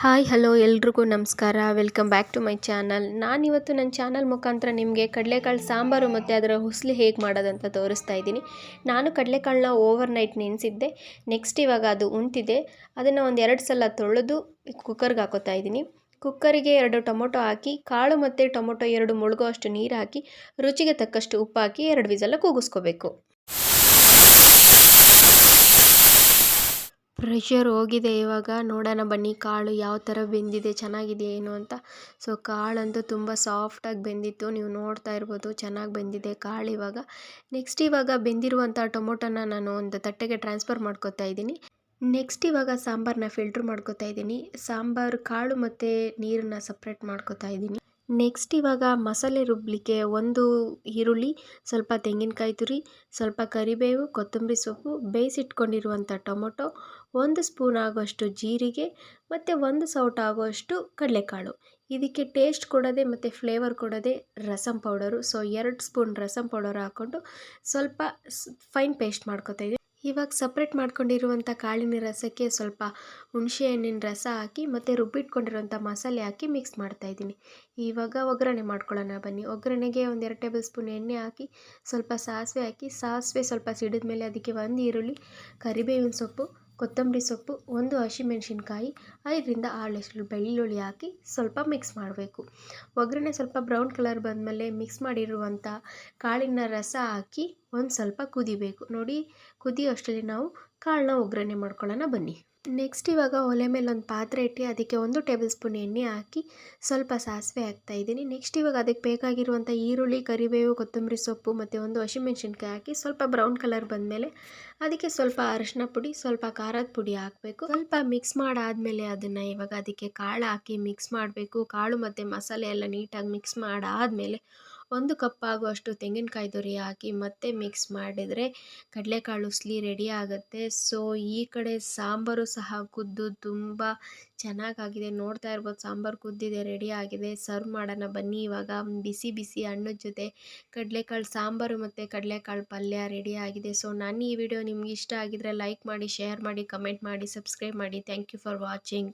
Hi hello ಎಲ್ರಿಗೂ ನಮಸ್ಕಾರ. Welcome back to my channel. ನಾನಿವತ್ತು ನನ್ನ ಚಾನಲ್ ಮುಖಾಂತರ ನಿಮಗೆ ಕಡಲೆಕಾಳು ಸಾಂಬಾರು ಮತ್ತು ಅದರ ಹುಸ್ಲಿ ಹೇಗೆ ಮಾಡೋದಂತ ತೋರಿಸ್ತಾ ಇದ್ದೀನಿ. ನಾನು ಕಡಲೆಕಾಳನ್ನ ಓವರ್ ನೈಟ್ ನೆನೆಸಿದ್ದೆ. ನೆಕ್ಸ್ಟ್ ಇವಾಗ ಅದು ಉಂಟಿದೆ. ಅದನ್ನು ಒಂದು 2 ಸಲ ತೊಳೆದು ಕುಕ್ಕರ್ಗೆ ಹಾಕೋತಾ ಇದ್ದೀನಿ. ಕುಕ್ಕರಿಗೆ 2 ಟೊಮೊಟೊ ಹಾಕಿ, ಕಾಳು ಮತ್ತು ಟೊಮೊಟೊ 2 ಮುಳುಗೋ ಅಷ್ಟು ನೀರು ಹಾಕಿ, ರುಚಿಗೆ ತಕ್ಕಷ್ಟು ಉಪ್ಪು ಹಾಕಿ 2 ವಿಸಲ ಕೂಗಿಸ್ಕೋಬೇಕು. ಪ್ರೆಷರ್ ಹೋಗಿದೆ. ಇವಾಗ ನೋಡೋಣ ಬನ್ನಿ ಕಾಳು ಯಾವ ಥರ ಬೆಂದಿದೆ, ಚೆನ್ನಾಗಿದೆ ಏನು ಅಂತ. ಸೊ ಕಾಳಂತೂ ತುಂಬ ಸಾಫ್ಟಾಗಿ ಬೆಂದಿತ್ತು, ನೀವು ನೋಡ್ತಾ ಇರ್ಬೋದು. ಚೆನ್ನಾಗಿ ಬೆಂದಿದೆ ಕಾಳು. ಇವಾಗ ಬೆಂದಿರುವಂಥ ಟೊಮೊಟೊನ ನಾನು ಒಂದು ತಟ್ಟೆಗೆ ಟ್ರಾನ್ಸ್ಫರ್ ಮಾಡ್ಕೊತಾ ಇದ್ದೀನಿ. ನೆಕ್ಸ್ಟ್ ಇವಾಗ ಸಾಂಬಾರನ್ನ ಫಿಲ್ಟ್ರ್ ಮಾಡ್ಕೊತಾ ಇದ್ದೀನಿ. ಸಾಂಬಾರು ಕಾಳು ಮತ್ತು ನೀರನ್ನ ಸಪ್ರೇಟ್ ಮಾಡ್ಕೊತಾ ಇದ್ದೀನಿ. ನೆಕ್ಸ್ಟ್ ಇವಾಗ ಮಸಾಲೆ ರುಬ್ಬಲಿಕ್ಕೆ 1 ಈರುಳ್ಳಿ, ಸ್ವಲ್ಪ ತೆಂಗಿನಕಾಯಿ ತುರಿ, ಸ್ವಲ್ಪ ಕರಿಬೇವು, ಕೊತ್ತಂಬರಿ ಸೊಪ್ಪು, ಬೇಯಿಸಿಟ್ಕೊಂಡಿರುವಂಥ ಟೊಮೊಟೊ, 1 ಸ್ಪೂನ್ ಆಗುವಷ್ಟು ಜೀರಿಗೆ ಮತ್ತು 1 ಸೌಟ ಆಗುವಷ್ಟು ಕಡಲೆಕಾಳು. ಇದಕ್ಕೆ ಟೇಸ್ಟ್ ಕೊಡೋದೆ ಮತ್ತು ಫ್ಲೇವರ್ ಕೊಡೋದೆ rasam powder. So 2 spoon rasam powder ಹಾಕ್ಕೊಂಡು ಸ್ವಲ್ಪ ಫೈನ್ ಪೇಸ್ಟ್ ಮಾಡ್ಕೊತಾ ಇದ್ದೀನಿ. ಇವಾಗ ಸಪ್ರೇಟ್ ಮಾಡ್ಕೊಂಡಿರುವಂಥ ಕಾಳಿನ ರಸಕ್ಕೆ ಸ್ವಲ್ಪ ಹುಣಸೆ ಹಣ್ಣಿನ ರಸ ಹಾಕಿ ಮತ್ತು ರುಬ್ಬಿಟ್ಕೊಂಡಿರೋಂಥ ಮಸಾಲೆ ಹಾಕಿ ಮಿಕ್ಸ್ ಮಾಡ್ತಾಯಿದ್ದೀನಿ. ಇವಾಗ ಒಗ್ಗರಣೆ ಮಾಡ್ಕೊಳ್ಳೋಣ ಬನ್ನಿ. ಒಗ್ಗರಣೆಗೆ 1 2 ಟೇಬಲ್ ಸ್ಪೂನ್ ಎಣ್ಣೆ ಹಾಕಿ, ಸ್ವಲ್ಪ ಸಾಸಿವೆ ಹಾಕಿ, ಸಾಸಿವೆ ಸ್ವಲ್ಪ ಸಿಡಿದ ಮೇಲೆ ಅದಕ್ಕೆ 1 ಈರುಳ್ಳಿ, ಕರಿಬೇವಿನ ಸೊಪ್ಪು, ಕೊತ್ತಂಬರಿ ಸೊಪ್ಪು, 1 ಹಸಿಮೆಣಸಿನ್ಕಾಯಿ, 5 ರಿಂದ 6 ಬೆಳ್ಳುಳ್ಳಿ ಹಾಕಿ ಸ್ವಲ್ಪ ಮಿಕ್ಸ್ ಮಾಡಬೇಕು. ಒಗ್ಗರಣೆ ಸ್ವಲ್ಪ ಬ್ರೌನ್ ಕಲರ್ ಬಂದಮೇಲೆ ಮಿಕ್ಸ್ ಮಾಡಿರುವಂಥ ಕಾಳಿನ ರಸ ಹಾಕಿ ಒಂದು ಸ್ವಲ್ಪ ಕುದಿಬೇಕು. ನೋಡಿ, ಕುದಿಯೋ ಅಷ್ಟರಲ್ಲಿ ನಾವು ಕಾಳನ್ನ ಒಗ್ಗರಣೆ ಮಾಡ್ಕೊಳ್ಳೋಣ ಬನ್ನಿ. ನೆಕ್ಸ್ಟ್ ಇವಾಗ ಒಲೆ ಮೇಲೆ ಒಂದು ಪಾತ್ರೆ ಇಟ್ಟು ಅದಕ್ಕೆ 1 ಟೇಬಲ್ ಸ್ಪೂನ್ ಎಣ್ಣೆ ಹಾಕಿ ಸ್ವಲ್ಪ ಸಾಸಿವೆ ಹಾಕ್ತಾಯಿದ್ದೀನಿ. ನೆಕ್ಸ್ಟ್ ಇವಾಗ ಅದಕ್ಕೆ ಬೇಕಾಗಿರುವಂಥ ಈರುಳ್ಳಿ, ಕರಿಬೇವು, ಕೊತ್ತಂಬರಿ ಸೊಪ್ಪು ಮತ್ತು 1 ಹಸಿಮೆಣಸಿನ್ಕಾಯಿ ಹಾಕಿ ಸ್ವಲ್ಪ ಬ್ರೌನ್ ಕಲರ್ ಬಂದಮೇಲೆ ಅದಕ್ಕೆ ಸ್ವಲ್ಪ ಅರಿಶಿನ ಪುಡಿ, ಸ್ವಲ್ಪ ಖಾರದ ಪುಡಿ ಹಾಕಬೇಕು. ಸ್ವಲ್ಪ ಮಿಕ್ಸ್ ಮಾಡಾದಮೇಲೆ ಅದನ್ನು ಇವಾಗ ಅದಕ್ಕೆ ಕಾಳು ಹಾಕಿ ಮಿಕ್ಸ್ ಮಾಡಬೇಕು. ಕಾಳು ಮತ್ತು ಮಸಾಲೆ ಎಲ್ಲ ನೀಟಾಗಿ ಮಿಕ್ಸ್ ಮಾಡಾದಮೇಲೆ 1 ಕಪ್ ಆಗುವಷ್ಟು ತೆಂಗಿನಕಾಯಿ ತುರಿ ಹಾಕಿ ಮತ್ತೆ ಮಿಕ್ಸ್ ಮಾಡಿದರೆ ಕಡಲೆಕಾಳು ಉಸ್ಲಿ ರೆಡಿ ಆಗುತ್ತೆ. ಸೊ ಈ ಕಡೆ ಸಾಂಬಾರು ಸಹ ಕುದ್ದು ತುಂಬ ಚೆನ್ನಾಗಾಗಿದೆ. ನೋಡ್ತಾ ಇರ್ಬೋದು, ಸಾಂಬಾರು ಕುದ್ದಿದೆ, ರೆಡಿ ಆಗಿದೆ. ಸರ್ವ್ ಮಾಡೋಣ ಬನ್ನಿ. ಇವಾಗ ಬಿಸಿ ಬಿಸಿ ಅನ್ನದ ಜೊತೆ ಕಡಲೆಕಾಳು ಸಾಂಬಾರು ಮತ್ತು ಕಡಲೆಕಾಳು ಪಲ್ಯ ರೆಡಿ ಆಗಿದೆ. ಸೊ ನನ್ನ ಈ ವಿಡಿಯೋ ನಿಮ್ಗೆ ಇಷ್ಟ ಆಗಿದ್ರೆ ಲೈಕ್ ಮಾಡಿ, ಶೇರ್ ಮಾಡಿ, ಕಮೆಂಟ್ ಮಾಡಿ, ಸಬ್ಸ್ಕ್ರೈಬ್ ಮಾಡಿ. Thank you for watching.